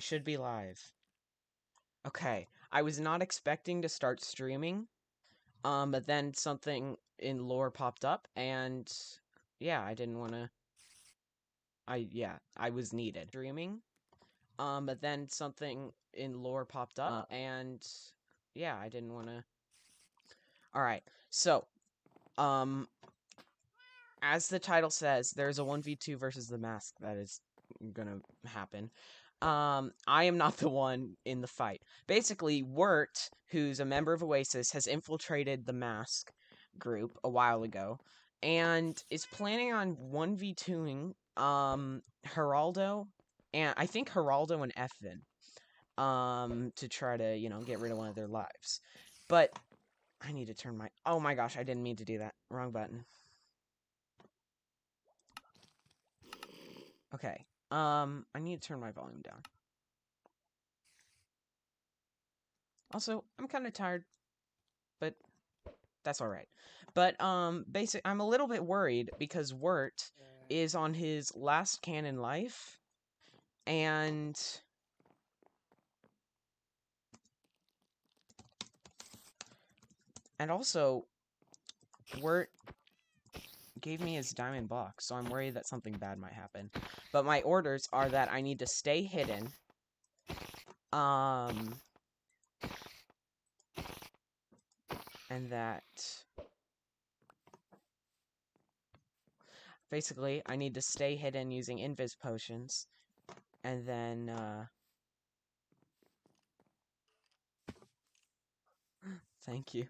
should be live. Okay, I was not expecting to start streaming, but then something in lore popped up, and yeah, I didn't want to. I was needed streaming, but then something in lore popped up, and yeah, I didn't want to. All right, so um, as the title says, there's a 1v2 versus the mask that is gonna happen. I am not the one in the fight. Basically, Wirt, who's a member of Oasis, has infiltrated the mask group a while ago and is planning on 1v2ing Geraldo and I think Geraldo and Effin to try to, get rid of one of their lives. But I need to turn my Oh my gosh, I didn't mean to do that. Wrong button. Okay. I need to turn my volume down. Also, I'm kind of tired, but that's all right. But I'm a little bit worried because Wirt is on his last canon life, and also Wirt gave me his diamond box, so I'm worried that something bad might happen. But my orders are that I need to stay hidden. And that basically I need to stay hidden using invis potions, and then thank you.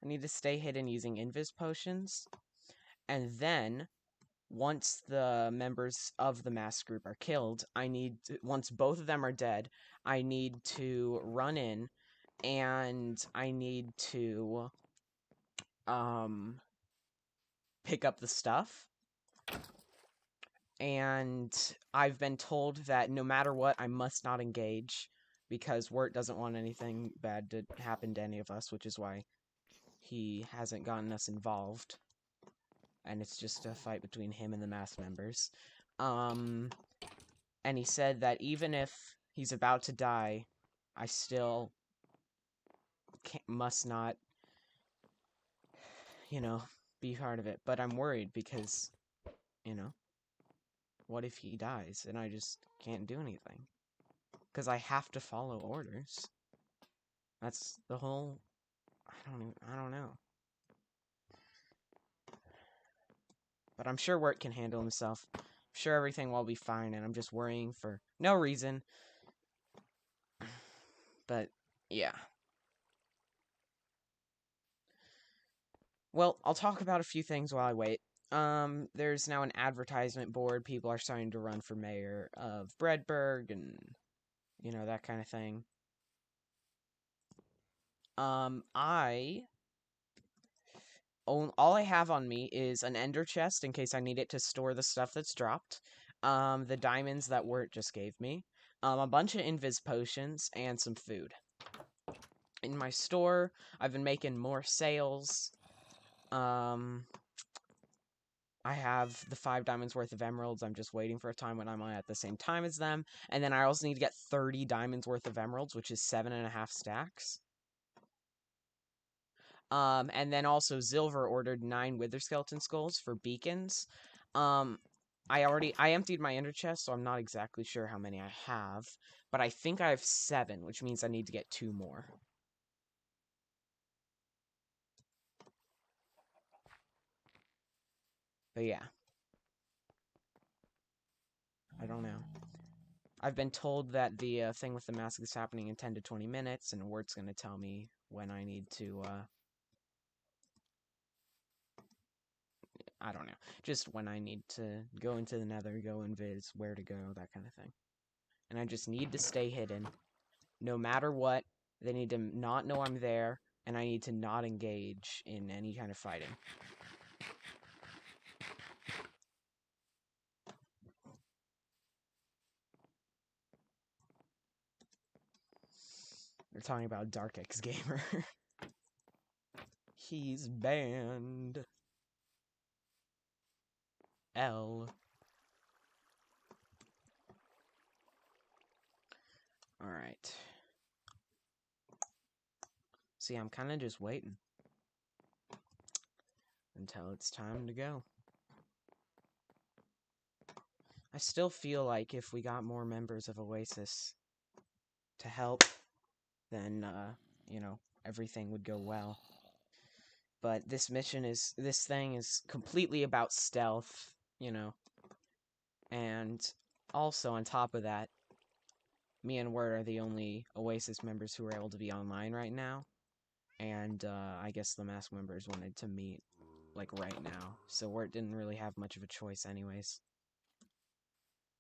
I need to stay hidden using invis potions, and then once the members of the mask group are killed, once both of them are dead, I need to run in and I need to pick up the stuff. And I've been told that no matter what, I must not engage because Wirt doesn't want anything bad to happen to any of us, which is why he hasn't gotten us involved. And it's just a fight between him and the mask members. And he said that even if he's about to die, I still must not, be part of it. But I'm worried because, what if he dies and I just can't do anything? Because I have to follow orders. That's the whole... I don't know. But I'm sure Wirt can handle himself. I'm sure everything will be fine, and I'm just worrying for no reason. But, yeah. Well, I'll talk about a few things while I wait. There's now an advertisement board. People are starting to run for mayor of Bredberg and, that kind of thing. All I have on me is an ender chest in case I need it to store the stuff that's dropped. The diamonds that Wirt just gave me. A bunch of invis potions and some food. In my store, I've been making more sales. I have the 5 diamonds worth of emeralds. I'm just waiting for a time when I'm on at the same time as them. And then I also need to get 30 diamonds worth of emeralds, which is 7.5 stacks. And then also Zilver ordered 9 wither skeleton skulls for beacons. I emptied my ender chest, so I'm not exactly sure how many I have. But I think I have 7, which means I need to get 2 more. But yeah. I don't know. I've been told that the thing with the mask is happening in 10 to 20 minutes, and Word's going to tell me when I need to, I don't know. Just when I need to go into the nether, go invis, where to go, that kind of thing. And I just need to stay hidden. No matter what, they need to not know I'm there, and I need to not engage in any kind of fighting. They're talking about Dark X Gamer. He's banned. L. Alright. See, I'm kind of just waiting until it's time to go. I still feel like if we got more members of Oasis to help, then, you know, everything would go well. But this thing is completely about stealth, you know. And also, on top of that, me and Word are the only Oasis members who are able to be online right now. And, I guess the mask members wanted to meet, like, right now. So Word didn't really have much of a choice anyways.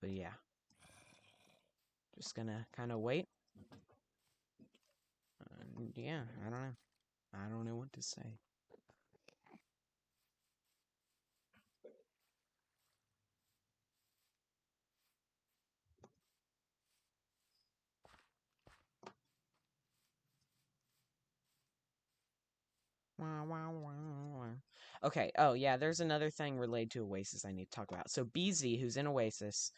But yeah. Just gonna kind of wait. Yeah, I don't know. I don't know what to say. Okay, oh yeah, there's another thing related to Oasis I need to talk about. So BZ, who's in Oasis,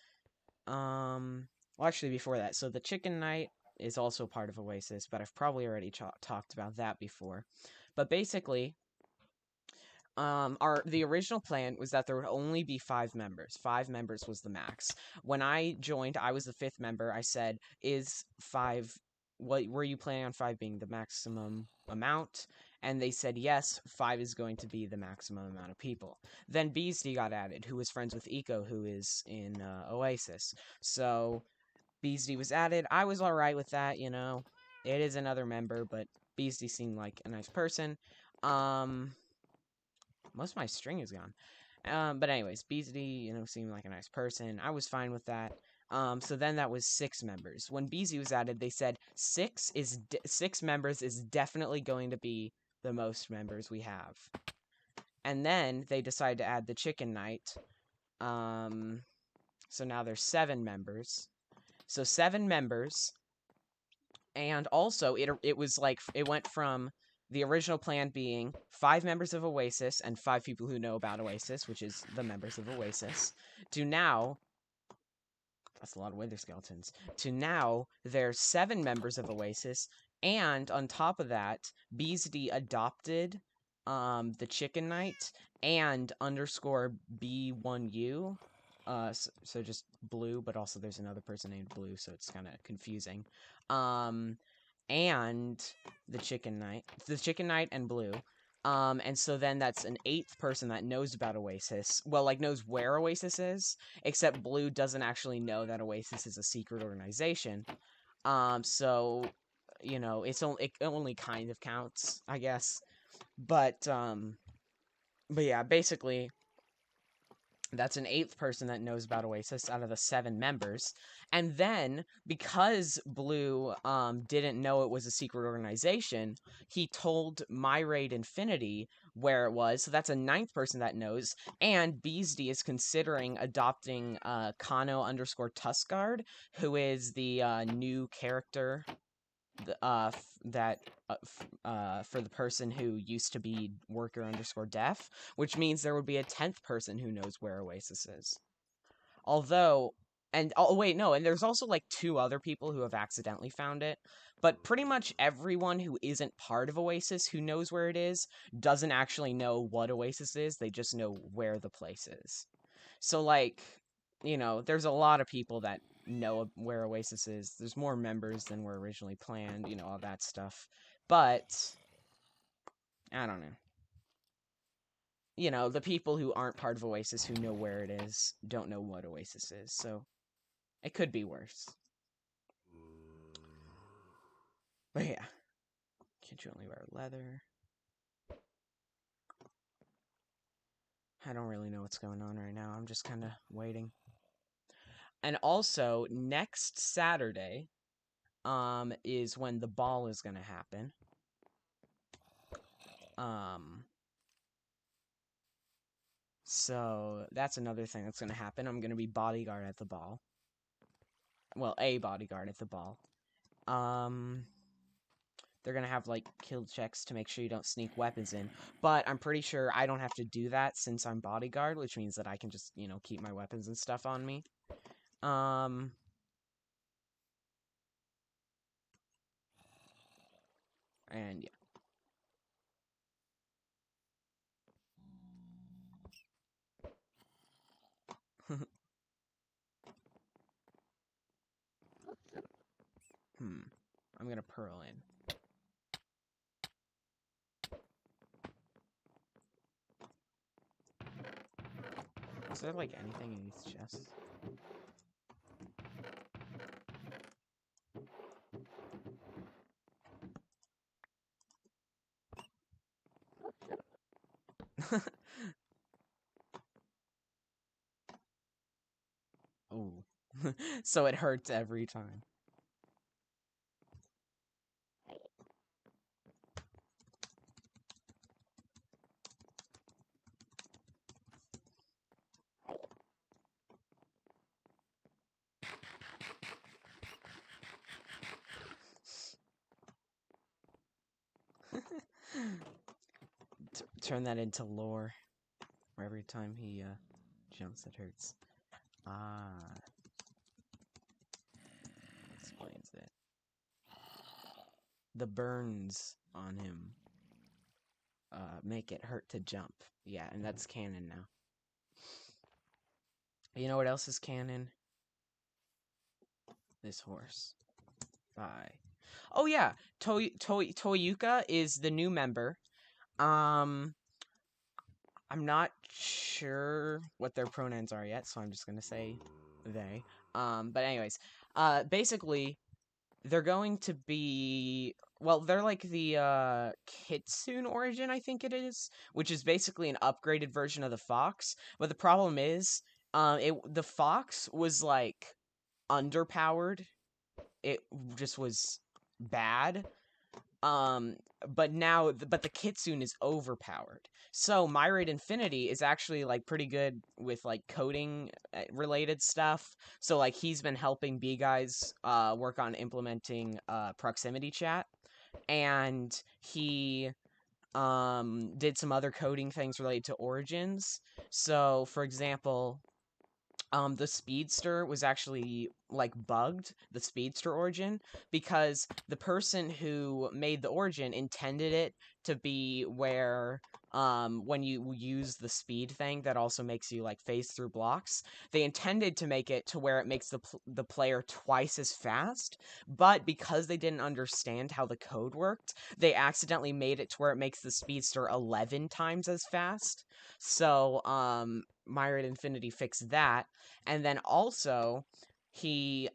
well actually before that, so the Chicken Knight is also part of Oasis, but I've probably already talked about that before. But basically, the original plan was that there would only be 5 members. 5 members was the max. When I joined, I was the 5th member. I said, "Is 5 what were you planning on 5 being the maximum amount?" And they said, "Yes, 5 is going to be the maximum amount of people." Then Beastie got added, who was friends with Eco, who is in Oasis. So Beastie was added. I was all right with that, you know. It is another member, but Beastie seemed like a nice person. Most of my string is gone. But anyways, Beasley, you know, seemed like a nice person. I was fine with that. So then that was 6 members. When Beasley was added, they said 6 members is definitely going to be the most members we have. And then they decided to add the Chicken Knight. So now there's 7 members. So 7 members. And also, it was like, it went from the original plan being 5 members of Oasis and 5 people who know about Oasis, which is the members of Oasis, to now, that's a lot of Wither Skeletons, to now there's 7 members of Oasis, and on top of that, Beastie adopted the Chicken Knight and underscore B1U. So just Blue, but also there's another person named Blue, so it's kind of confusing. And the Chicken Knight and Blue. And so then that's an 8th person that knows about Oasis. Well, like, knows where Oasis is, except Blue doesn't actually know that Oasis is a secret organization. So, you know, it only kind of counts, I guess. But yeah, basically, that's an 8th person that knows about Oasis out of the 7 members. And then, because Blue didn't know it was a secret organization, he told My Raid Infinity where it was. So that's a 9th person that knows. And Beastie is considering adopting Kano underscore Tuskguard, who is the new character for the person who used to be worker underscore def, which means there would be a 10th person who knows where Oasis is. Although, and oh wait, no, and there's also like 2 other people who have accidentally found it, but pretty much everyone who isn't part of Oasis who knows where it is doesn't actually know what Oasis is, they just know where the place is. So, like, you know, there's a lot of people that know where Oasis is. There's more members than were originally planned, you know, all that stuff. But, I don't know. You know, the people who aren't part of Oasis who know where it is don't know what Oasis is, so it could be worse. But yeah. Can't you only wear leather? I don't really know what's going on right now. I'm just kind of waiting. And also, next Saturday, is when the ball is gonna happen. So that's another thing that's gonna happen. I'm gonna be bodyguard at the ball. Well, a bodyguard at the ball. They're gonna have, like, kill checks to make sure you don't sneak weapons in. But I'm pretty sure I don't have to do that since I'm bodyguard, which means that I can just, you know, keep my weapons and stuff on me. And yeah. I'm gonna pearl in. Is there like anything in these chests? Ooh. So it hurts every time. Turn that into lore. Where every time he jumps, it hurts. Ah, explains it. The burns on him make it hurt to jump. Yeah, and that's canon now. You know what else is canon? This horse. Bye. Oh yeah, Toyuka is the new member. Um, I'm not sure what their pronouns are yet, so I'm just gonna say they. But anyways, basically, they're going to be well, they're like the Kitsune origin, I think it is, which is basically an upgraded version of the fox. But the problem is, the fox was like underpowered. It just was bad. Um, but now, but the Kitsune is overpowered. So Myriad Infinity is actually like pretty good with like coding related stuff. So like he's been helping B guys work on implementing proximity chat, and he did some other coding things related to origins. So for example, the speedster was actually like bugged, the speedster origin, because the person who made the origin intended it to be where when you use the speed thing that also makes you like phase through blocks, they intended to make it to where it makes the player twice as fast, but because they didn't understand how the code worked, they accidentally made it to where it makes the speedster 11 times as fast. So Myriad Infinity fixed that, and then also he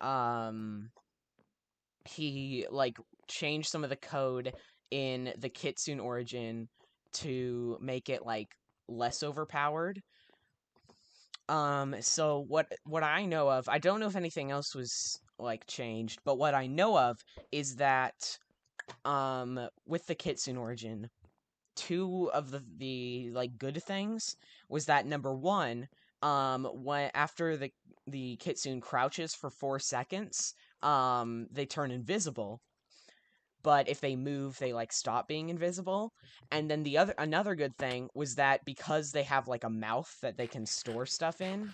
like changed some of the code in the Kitsune origin to make it like less overpowered. So what I know of, I don't know if anything else was like changed, but what I know of is that with the Kitsune origin, two of the like good things was that number one, when after the Kitsune crouches for 4 seconds, they turn invisible. But if they move, they like stop being invisible. And then another good thing was that because they have like a mouth that they can store stuff in,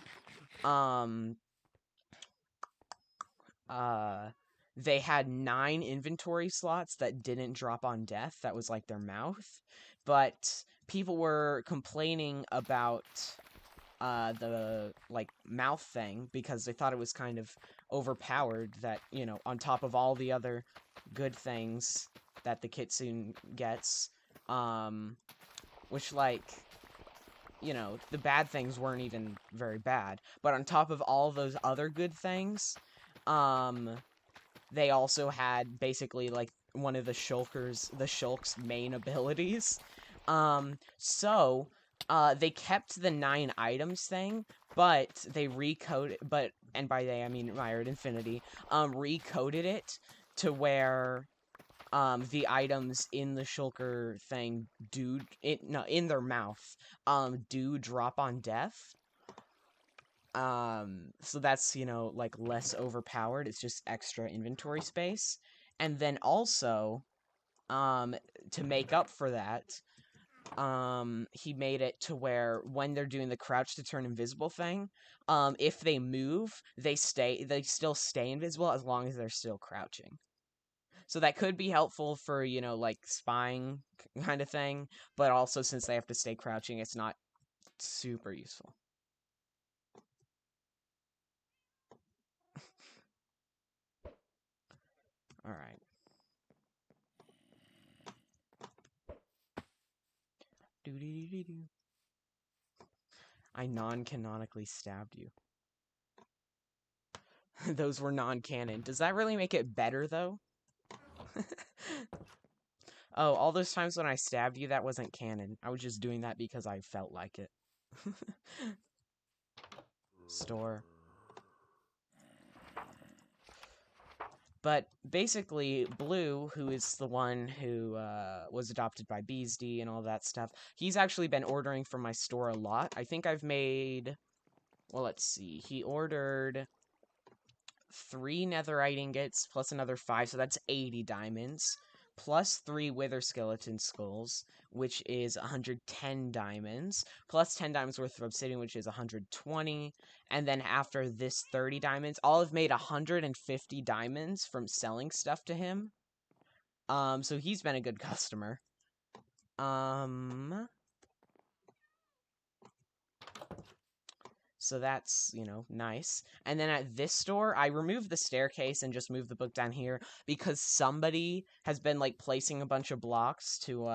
um, uh, they had 9 inventory slots that didn't drop on death. That was like their mouth. But people were complaining about the like mouth thing because they thought it was kind of overpowered, that, you know, on top of all the other good things that the Kitsune gets, which, like, you know, the bad things weren't even very bad, but on top of all those other good things, um they also had basically like one of the Shulk's main abilities. They kept the 9 items thing, but they recoded, and by they I mean Myriad Infinity, recoded it to where the items in the Shulker thing in their mouth do drop on death. So that's, you know, like less overpowered. It's just extra inventory space. And then also, um, to make up for that, he made it to where when they're doing the crouch to turn invisible thing, if they move, they still stay invisible as long as they're still crouching. So that could be helpful for, you know, like spying kind of thing, but also since they have to stay crouching, it's not super useful. All right. Doo-doo-doo-doo-doo. I non-canonically stabbed you. Those were non-canon. Does that really make it better, though? Oh, all those times when I stabbed you, that wasn't canon. I was just doing that because I felt like it. Store. But basically, Blue, who is the one who was adopted by Beesdy and all that stuff, he's actually been ordering from my store a lot. I think I've made... Well, let's see. He ordered 3 netherite ingots plus another 5, so that's 80 diamonds. Plus 3 wither skeleton skulls, which is 110 diamonds. Plus 10 diamonds worth of obsidian, which is 120. And then after this 30 diamonds, I'll have made 150 diamonds from selling stuff to him. So he's been a good customer. So that's, you know, nice. And then at this store, I removed the staircase and just moved the book down here because somebody has been like placing a bunch of blocks to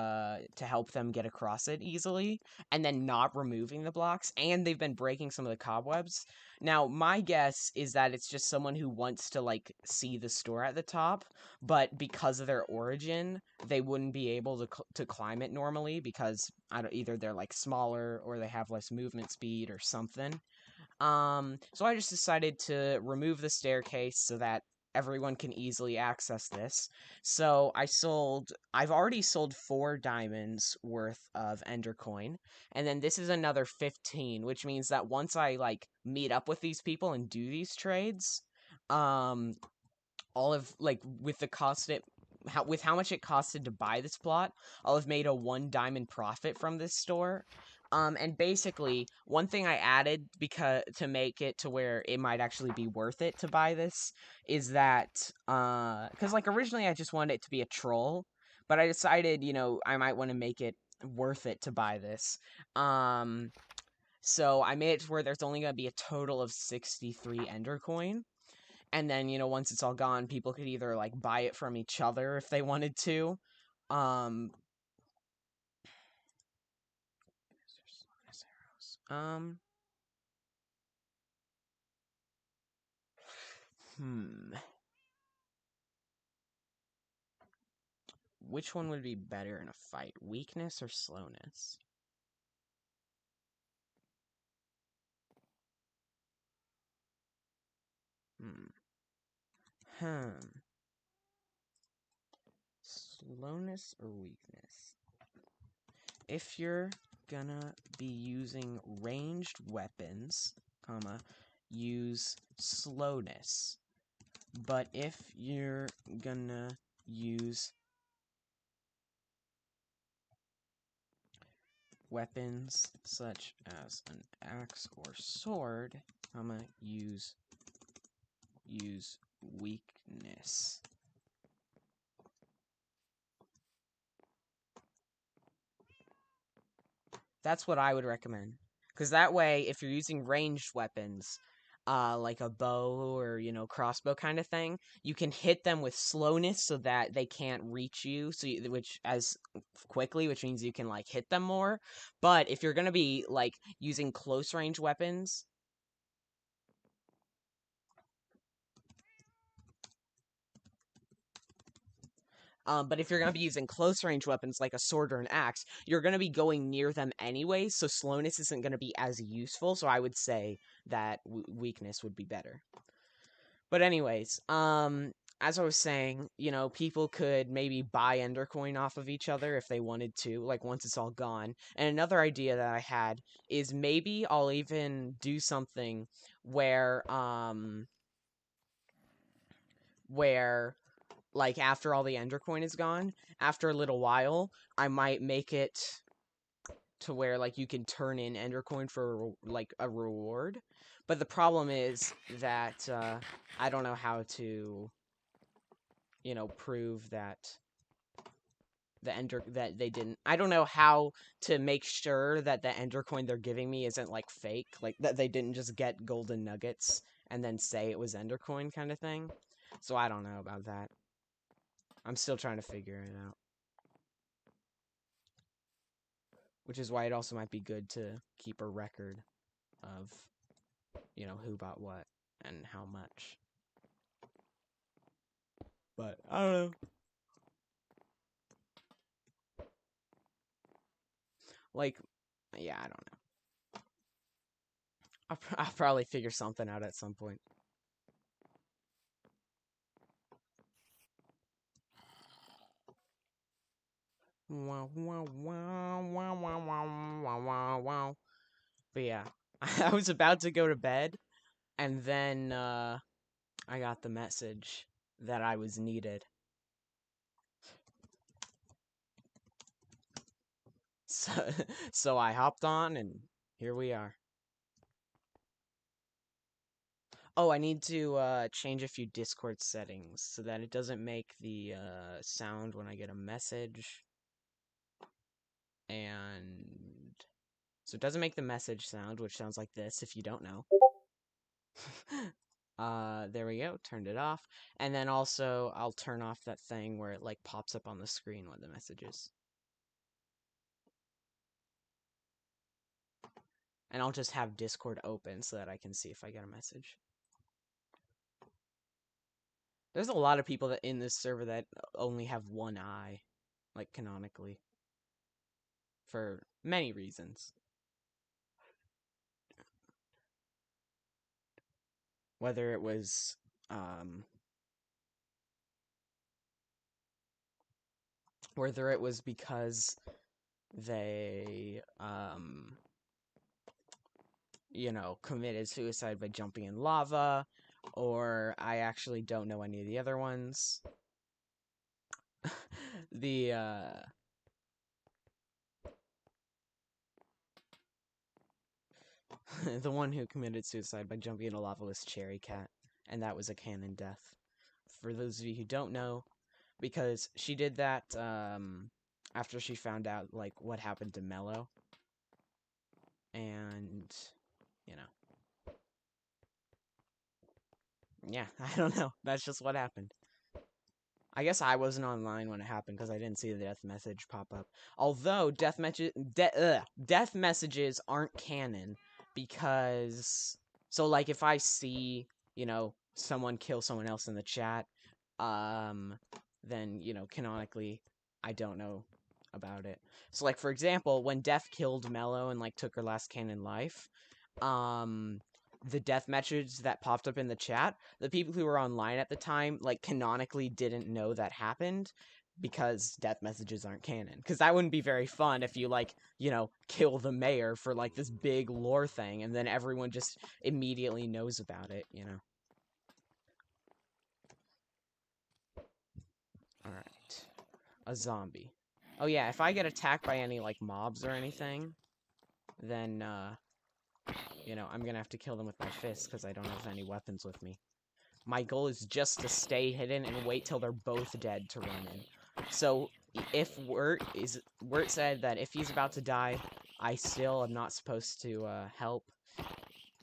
help them get across it easily and then not removing the blocks, and they've been breaking some of the cobwebs. Now, my guess is that it's just someone who wants to like see the store at the top, but because of their origin, they wouldn't be able to climb it normally because either they're like smaller or they have less movement speed or something. So I just decided to remove the staircase so that everyone can easily access this. So I've already sold 4 diamonds worth of Ender coin, and then this is another 15, which means that once I like meet up with these people and do these trades, um, all of like with the cost it with how much it costed to buy this plot, I'll have made a 1 diamond profit from this store. And basically, one thing I added because to make it to where it might actually be worth it to buy this is that, because like originally I just wanted it to be a troll, but I decided, you know, I might want to make it worth it to buy this. So I made it to where there's only going to be a total of 63 Ender coin. And then, you know, once it's all gone, people could either like buy it from each other if they wanted to. Um, um, hmm. Which one would be better in a fight? Weakness or slowness? Hmm. Hmm. Slowness or weakness? If you're gonna be using ranged weapons, comma, use slowness. But if you're gonna use weapons such as an axe or sword, comma, use weakness. That's what I would recommend. Because that way, if you're using ranged weapons, like a bow or, you know, crossbow kind of thing, you can hit them with slowness so that they can't reach you, which as quickly, which means you can, like, hit them more. But if you're going to be, like, using close range weapons, but if you're going to be using close range weapons like a sword or an axe, you're going to be going near them anyway, so slowness isn't going to be as useful, so I would say that weakness would be better. But anyways, as I was saying, you know, people could maybe buy Endercoin off of each other if they wanted to, like once it's all gone. And another idea that I had is maybe I'll even do something where like after all the Endercoin is gone, after a little while, I might make it to where like you can turn in Endercoin for like a reward. But the problem is that I don't know how to prove that that they didn't. I don't know how to make sure that the ender coin they're giving me isn't like fake, like that they didn't just get golden nuggets and then say it was ender coin kind of thing. So I don't know about that. I'm still trying to figure it out. Which is why it also might be good to keep a record of, who bought what and how much. But I don't know. Like, yeah, I don't know. I'll probably figure something out at some point. Wow, wow, wow, wow, wow, wow, wow, wow, wow. But yeah, I was about to go to bed, and then I got the message that I was needed. So, so I hopped on, and here we are. Oh, I need to change a few Discord settings so that it doesn't make the sound when I get a message. And so it doesn't make the message sound, which sounds like this if you don't know. There we go, turned it off. And then also I'll turn off that thing where it like pops up on the screen with the messages. And I'll just have Discord open so that I can see if I get a message. There's a lot of people that in this server that only have one eye, like canonically, for many reasons. Whether it was because they committed suicide by jumping in lava, or I actually don't know any of the other ones. The the one who committed suicide by jumping into lava was Cherry Cat, and that was a canon death. For those of you who don't know, because she did that after she found out like what happened to Mello, and yeah, I don't know. That's just what happened. I guess I wasn't online when it happened because I didn't see the death message pop up. Although death messages aren't canon because like if I see, someone kill someone else in the chat, then, canonically I don't know about it. So like for example, when Death killed Mello and like took her last canon life, the death message that popped up in the chat, the people who were online at the time, like, canonically didn't know that happened because death messages aren't canon. Because that wouldn't be very fun if you, like, kill the mayor for, like, this big lore thing, and then everyone just immediately knows about it, Alright. A zombie. Oh yeah, if I get attacked by any, like, mobs or anything, then, I'm gonna have to kill them with my fists because I don't have any weapons with me. My goal is just to stay hidden and wait till they're both dead to run in. So, if Wirt said that if he's about to die, I still am not supposed to, help.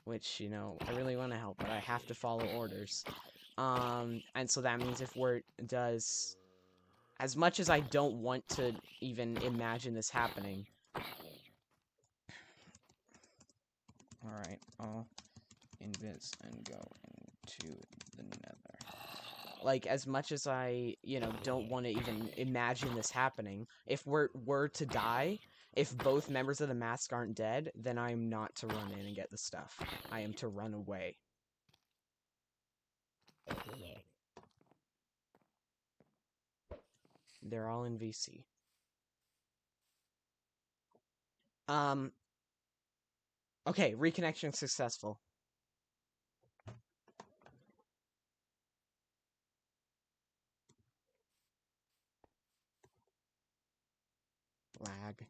Which, I really want to help, but I have to follow orders. And so that means if Wirt does... As much as I don't want to even imagine this happening... Alright, I'll invis and go into the nether. Like, as much as I, don't want to even imagine this happening, if we're to die, if both members of the mask aren't dead, then I'm not to run in and get the stuff. I am to run away. They're all in VC. Okay, reconnection successful. Lag.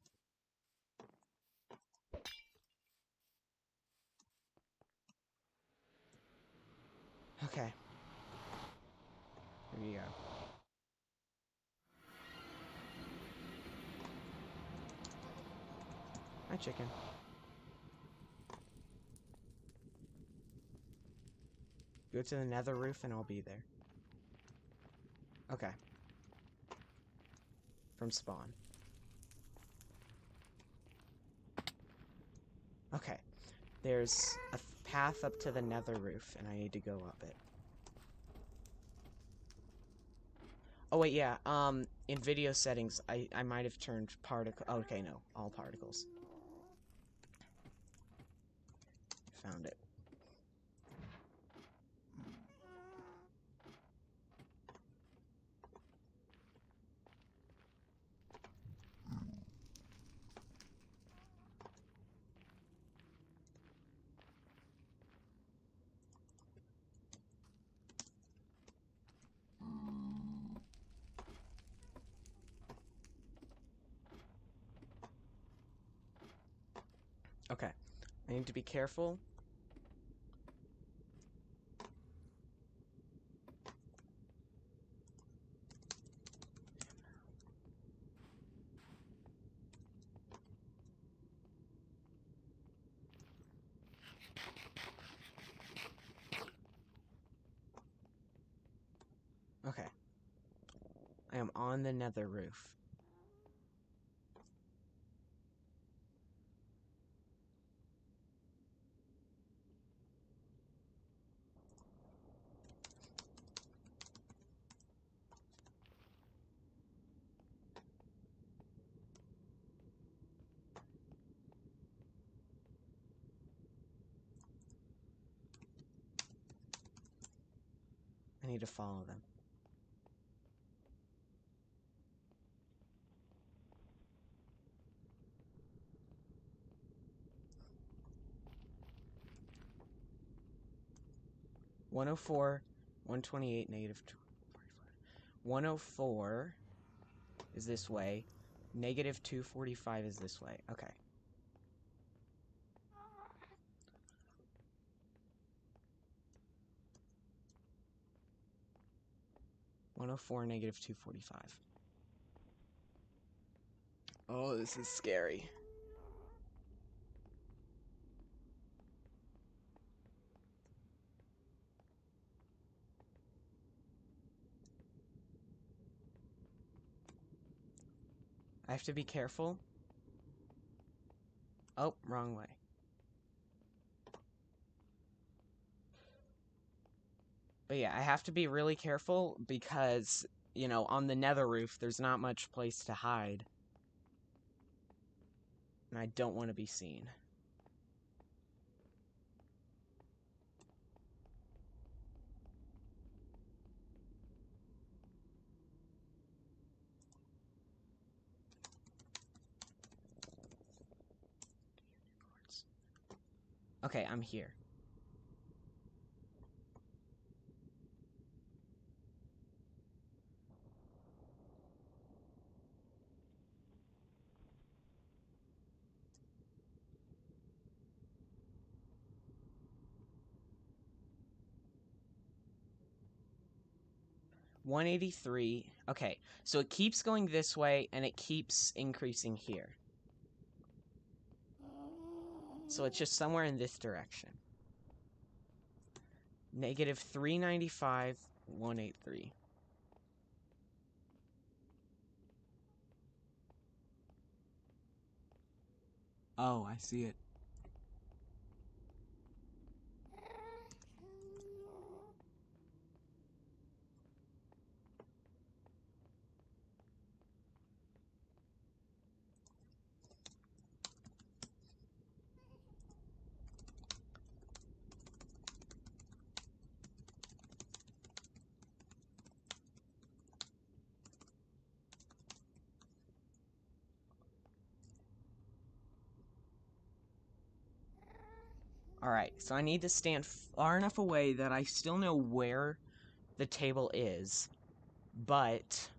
Okay. Here we go. Hi, chicken. Go to the nether roof and I'll be there. Okay. From spawn. Okay. There's a path up to the nether roof, and I need to go up it. Oh, wait, yeah, in video settings, I might have turned particle... Oh, okay, no. All particles. Found it. Okay. I need to be careful. Okay. I am on the nether roof. I need to follow them. -104, 128, -245. 104 is this way. -245 is this way. Okay. -104, -245. Oh, this is scary. I have to be careful. Oh, wrong way. But yeah, I have to be really careful because, you know, on the nether roof, there's not much place to hide. And I don't want to be seen. Okay, I'm here. $183. Okay, so it keeps going this way, and it keeps increasing here. So it's just somewhere in this direction. -395, 183. Oh, I see it. Alright, so I need to stand far enough away that I still know where the table is, but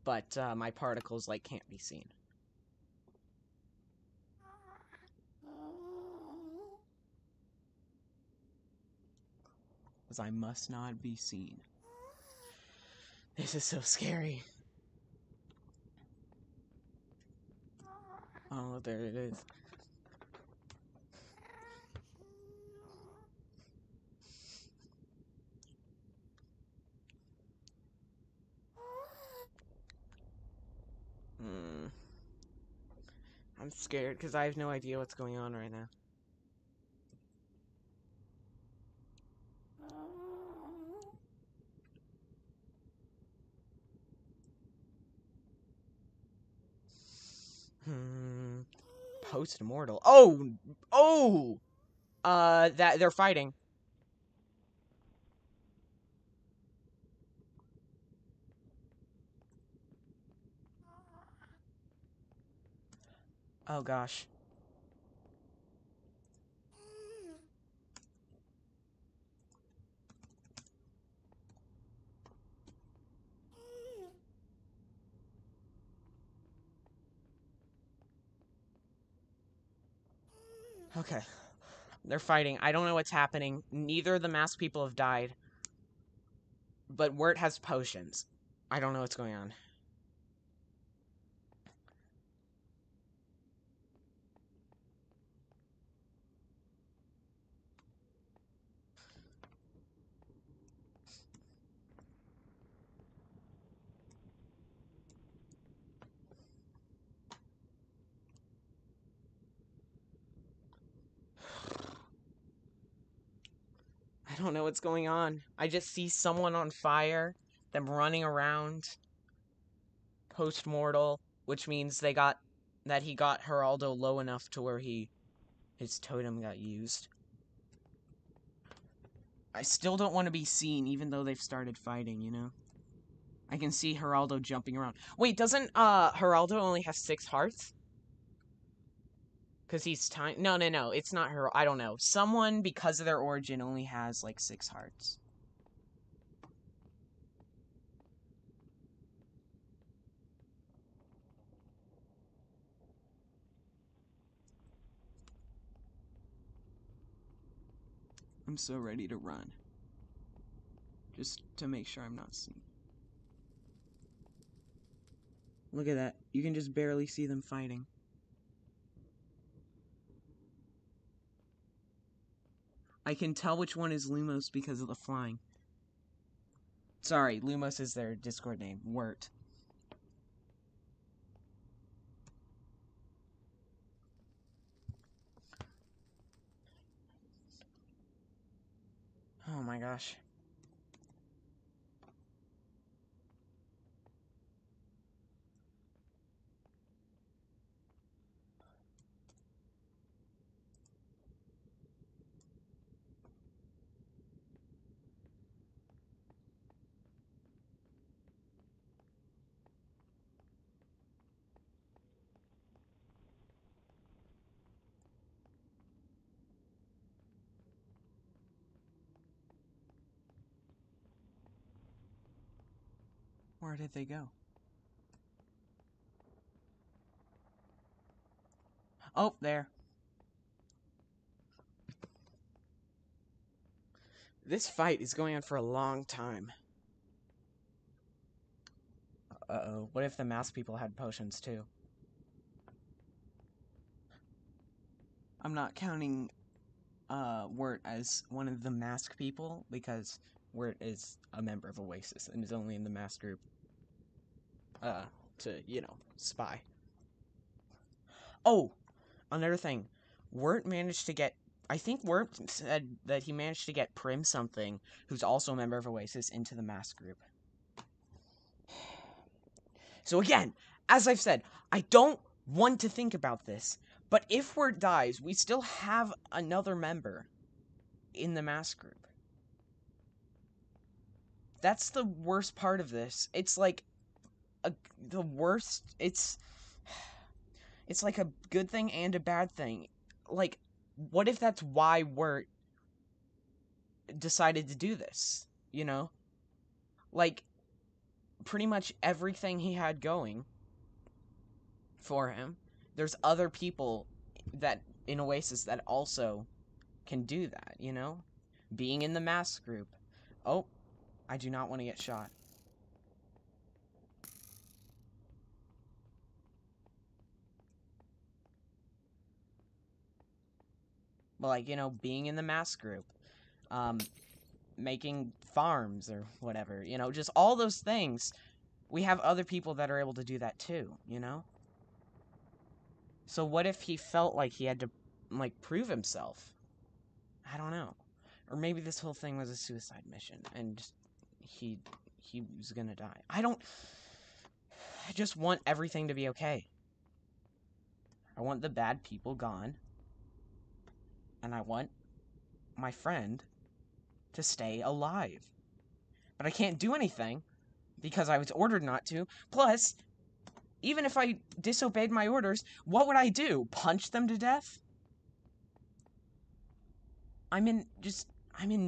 my particles, like, can't be seen. Because I must not be seen. This is so scary. Oh, there it is. I'm scared because I have no idea what's going on right now. Post-mortal. Oh! Oh! That they're fighting. Oh gosh. Okay. They're fighting. I don't know what's happening. Neither of the masked people have died. But Wirt has potions. I don't know what's going on. I don't know what's going on. I just see someone on fire, them running around, post-mortal, which means he got Geraldo low enough to where his totem got used. I still don't want to be seen, even though they've started fighting, you know? I can see Geraldo jumping around. Wait, doesn't, Geraldo only have 6 hearts? Because he's tiny. No, it's not her. I don't know. Someone, because of their origin, only has, like, 6 hearts. I'm so ready to run. Just to make sure I'm not seen. Look at that. You can just barely see them fighting. I can tell which one is Lumos because of the flying. Sorry, Lumos is their Discord name. Wirt. Oh my gosh. Where did they go? Oh, there. This fight is going on for a long time. Uh-oh. What if the masked people had potions, too? I'm not counting, Wirt as one of the masked people, because Wirt is a member of Oasis, and is only in the masked group, to, you know, spy. Oh! Another thing. Wirt managed to get... I think Wirt said that he managed to get Prim something, who's also a member of Oasis, into the masked group. So again, as I've said, I don't want to think about this, but if Wirt dies, we still have another member in the masked group. That's the worst part of this. It's like the worst. It's like a good thing and a bad thing. Like, what if that's why Wirt decided to do this? You know, like pretty much everything he had going for him. There's other people that in Oasis that also can do that, you know? Being in the mask group. Oh, I do not want to get shot. like, you know, being in the mass group, making farms or whatever, you know, just all those things. We have other people that are able to do that too, you know? So what if he felt like he had to, like, prove himself? I don't know. Or maybe this whole thing was a suicide mission, and he was gonna die. I just want everything to be okay. I want the bad people gone. And I want my friend to stay alive. But I can't do anything because I was ordered not to. Plus, even if I disobeyed my orders, what would I do? Punch them to death? I'm in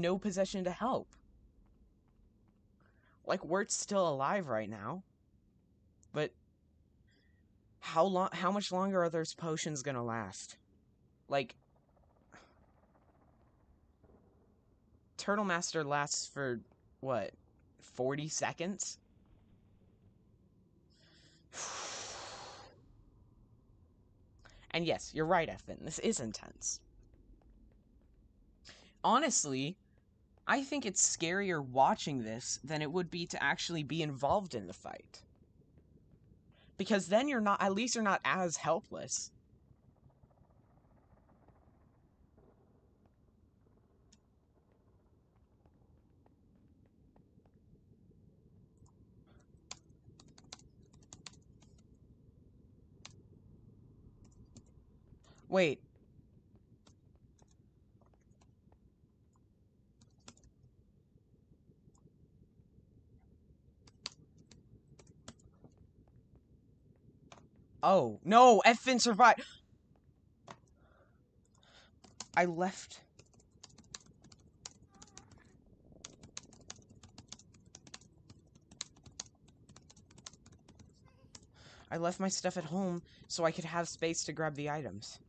no position to help. Like, Wirt's still alive right now. But how much longer are those potions gonna last? Like, Turtle Master lasts for, what, 40 seconds? And yes, you're right, Ethan. This is intense. Honestly, I think it's scarier watching this than it would be to actually be involved in the fight. Because then at least you're not as helpless. Wait. Oh, no, Effin survived. I left my stuff at home so I could have space to grab the items.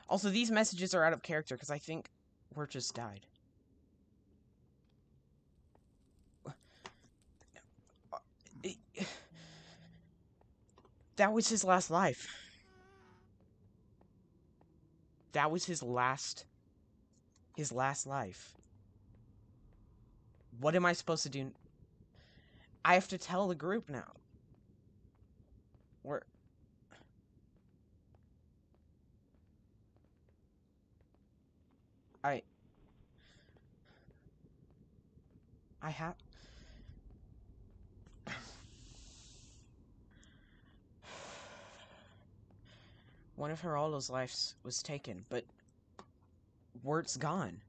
Also, these messages are out of character because I think Wirt just died. That was his last life. That was his last life. What am I supposed to do? I have to tell the group now. I have... One of Geraldo's lives was taken, but Wirt's gone.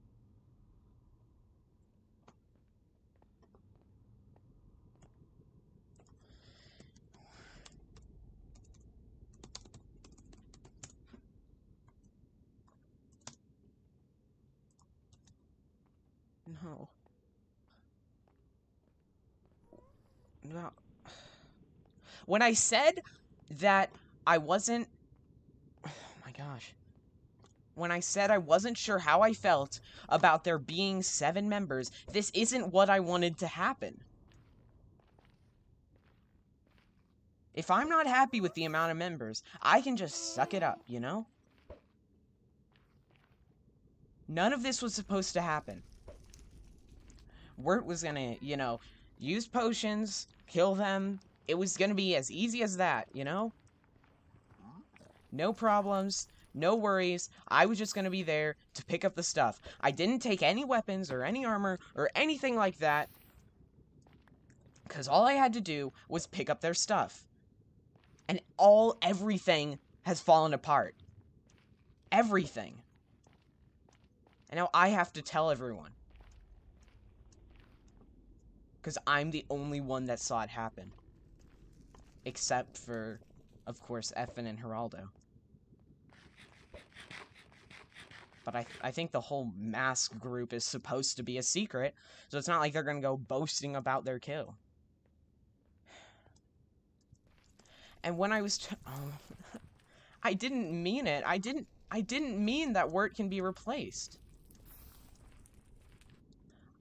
No. No. When I said that I wasn't... Oh my gosh. When I said I wasn't sure how I felt about there being 7 members, this isn't what I wanted to happen. If I'm not happy with the amount of members, I can just suck it up, you know? None of this was supposed to happen. Wirt was gonna, you know, use potions, kill them. It was gonna be as easy as that, you know? No problems, no worries. I was just gonna be there to pick up the stuff. I didn't take any weapons or any armor or anything like that. Because all I had to do was pick up their stuff. And everything has fallen apart. Everything. And now I have to tell everyone. Because I'm the only one that saw it happen. Except for, of course, Effin and Geraldo. But I think the whole mask group is supposed to be a secret, so it's not like they're gonna go boasting about their kill. And when I was I didn't mean it. I didn't mean that Wirt can be replaced.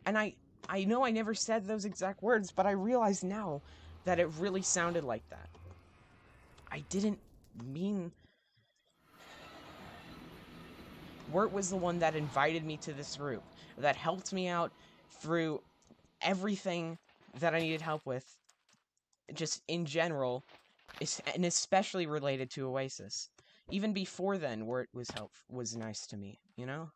And I know I never said those exact words, but I realize now that it really sounded like that. I didn't mean... Wirt was the one that invited me to this group, that helped me out through everything that I needed help with, just in general, and especially related to Oasis. Even before then, Wirt was nice to me, you know?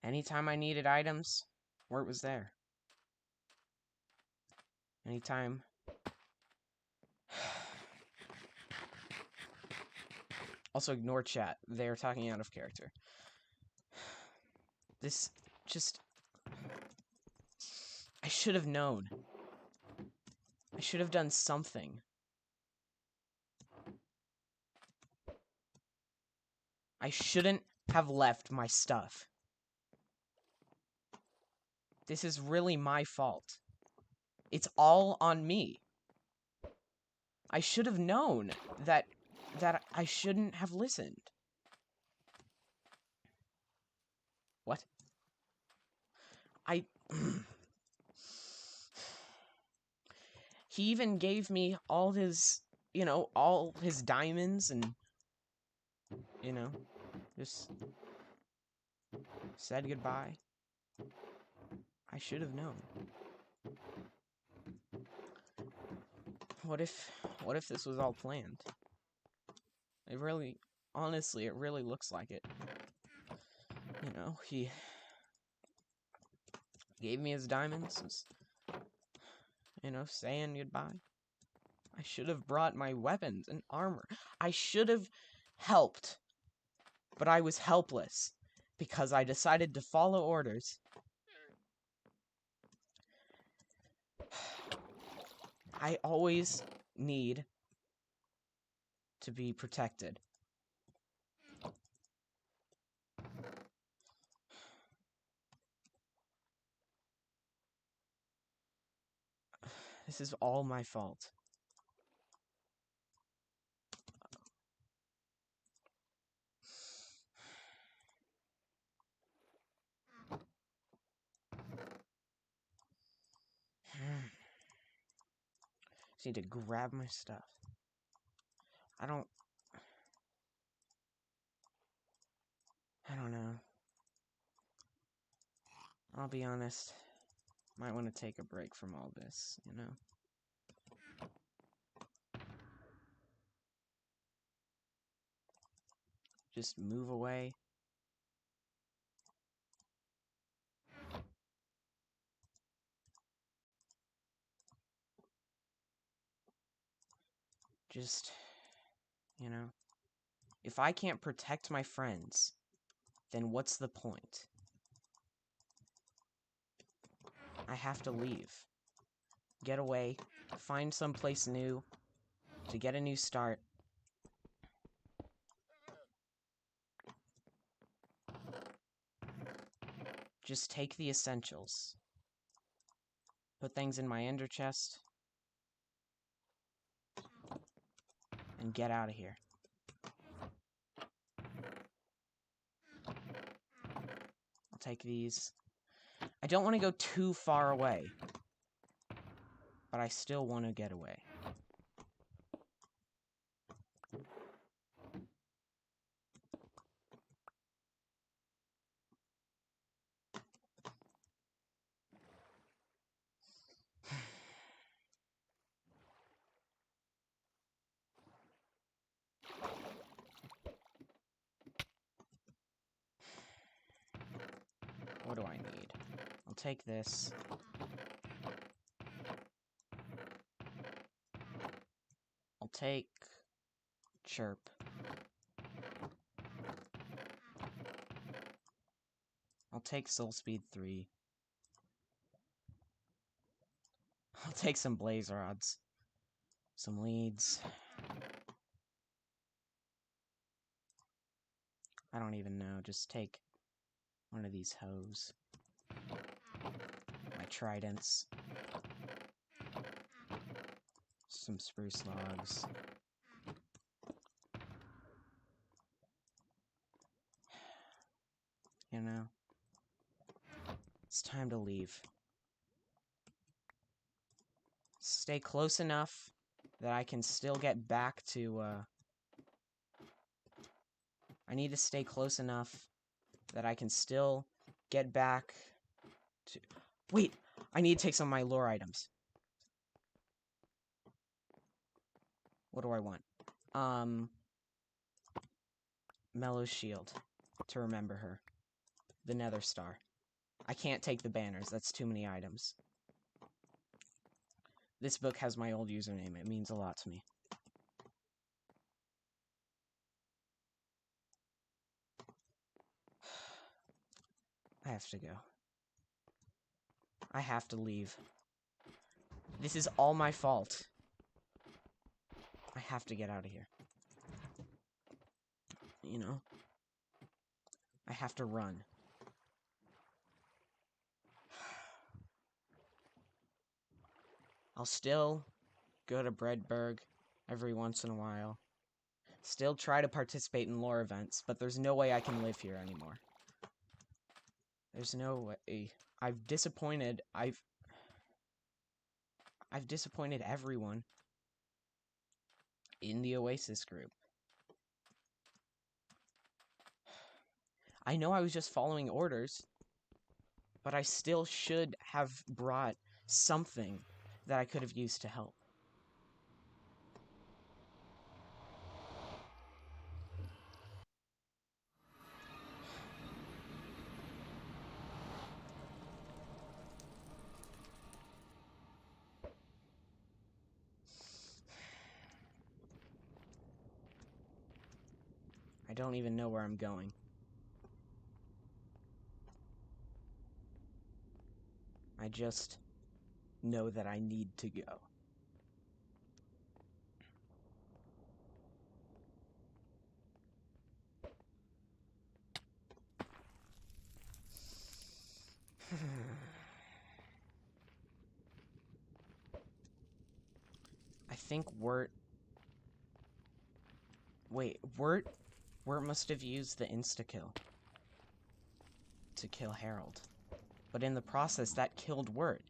Anytime I needed items, Wirt was there. Anytime... Also, ignore chat. They're talking out of character. This just... I should have known. I should have done something. I shouldn't have left my stuff. This is really my fault. It's all on me. I should have known that I shouldn't have listened. What? He even gave me all his, all his diamonds and, just said goodbye. I should have known. What if this was all planned? Honestly, it really looks like it. He gave me his diamonds, saying goodbye. I should have brought my weapons and armor. I should have helped. But I was helpless because I decided to follow orders. I always need to be protected. This is all my fault. Just need to grab my stuff. I don't know. I'll be honest. Might want to take a break from all this, Just move away. Just, if I can't protect my friends, then what's the point? I have to leave. Get away. Find someplace new. To get a new start. Just take the essentials. Put things in my ender chest. And get out of here. I'll take these. I don't want to go too far away. But I still want to get away. What do I need? I'll take this. I'll take Chirp. I'll take Soul Speed 3. I'll take some Blaze Rods. Some leads. I don't even know. Just take one of these hoes. My tridents. Some spruce logs. It's time to leave. Stay close enough that I can still get back to, I need to stay close enough that I can still get back to... Wait! I need to take some of my lore items. What do I want? Mellow's shield. To remember her. The Nether Star. I can't take the banners. That's too many items. This book has my old username. It means a lot to me. I have to go. I have to leave. This is all my fault. I have to get out of here. You know? I have to run. I'll still go to Breadburg every once in a while. Still try to participate in lore events, but there's no way I can live here anymore. There's no way. I've disappointed everyone in the Oasis group. I know I was just following orders, but I still should have brought something that I could have used to help. I don't even know where I'm going. I just know that I need to go. I think Wirt... Wait, Wirt must have used the insta-kill to kill Harold. But in the process, that killed Wirt.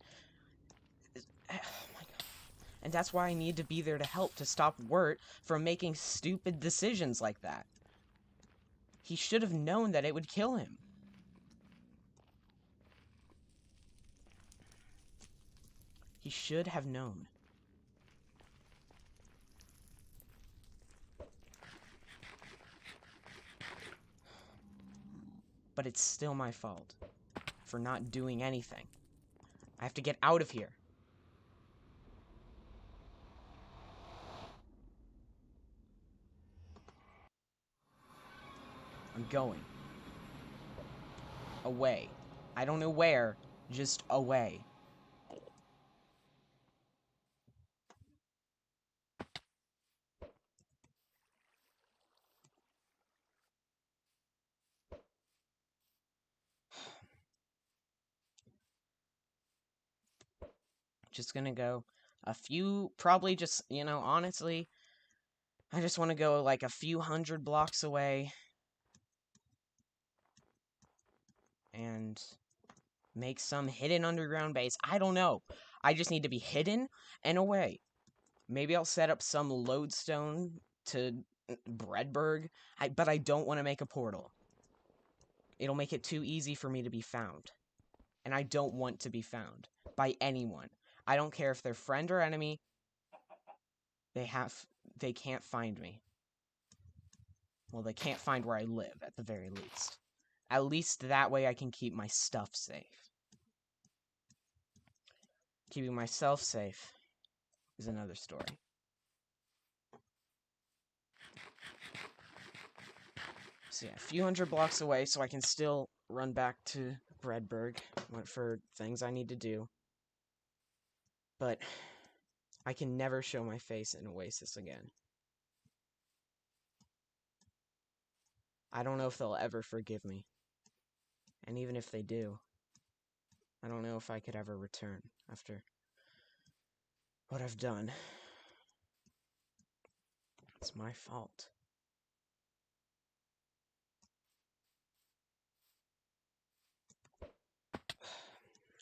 Oh my god. And that's why I need to be there to help, to stop Wirt from making stupid decisions like that. He should have known that it would kill him. He should have known. But it's still my fault for not doing anything. I have to get out of here. I'm going. Away. I don't know where, just away. Just gonna go a few, probably just, you know, honestly, I just want to go like a few hundred blocks away and make some hidden underground base. I don't know. I just need to be hidden and away. Maybe I'll set up some lodestone to Breadburg, but I don't want to make a portal. It'll make it too easy for me to be found. And I don't want to be found by anyone. I don't care if they're friend or enemy. They can't find me. Well, they can't find where I live, at the very least. At least that way I can keep my stuff safe. Keeping myself safe is another story. So yeah, a few hundred blocks away, so I can still run back to Breadburg for things I need to do. But I can never show my face in Oasis again. I don't know if they'll ever forgive me. And even if they do, I don't know if I could ever return after what I've done. It's my fault.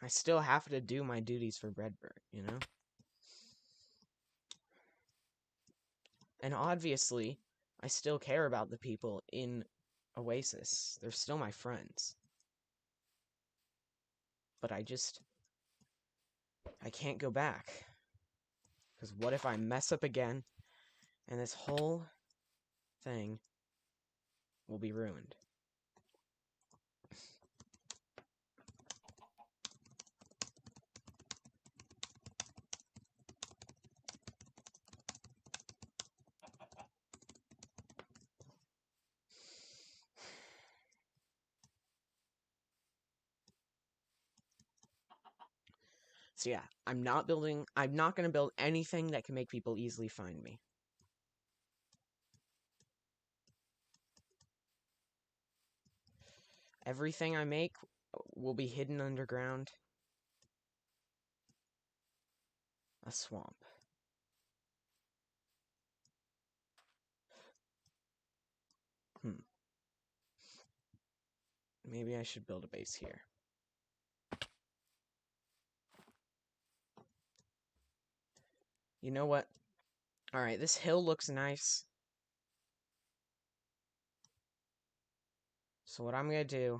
I still have to do my duties for Breadburg, you know? And obviously, I still care about the people in Oasis. They're still my friends. But I can't go back. Because what if I mess up again, and this whole thing will be ruined? So yeah, I'm not going to build anything that can make people easily find me. Everything I make will be hidden underground. A swamp. Maybe I should build a base here. You know what? Alright, this hill looks nice. So what I'm gonna do,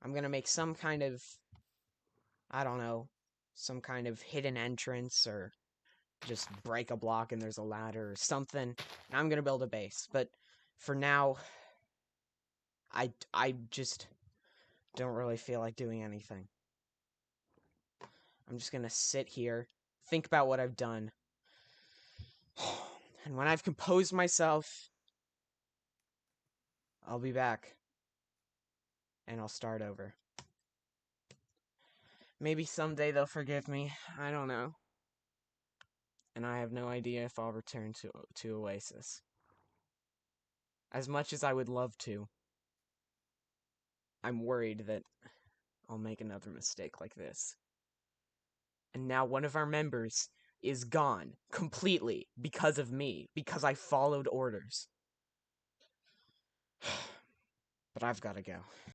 I'm gonna make some kind of, I don't know, some kind of hidden entrance, or just break a block and there's a ladder or something. And I'm gonna build a base. But for now, I just don't really feel like doing anything. I'm just gonna sit here, think about what I've done. And when I've composed myself, I'll be back. And I'll start over. Maybe someday they'll forgive me. I don't know. And I have no idea if I'll return to Oasis. As much as I would love to, I'm worried that I'll make another mistake like this. And now one of our members is gone completely because of me, because I followed orders. But I've got to go.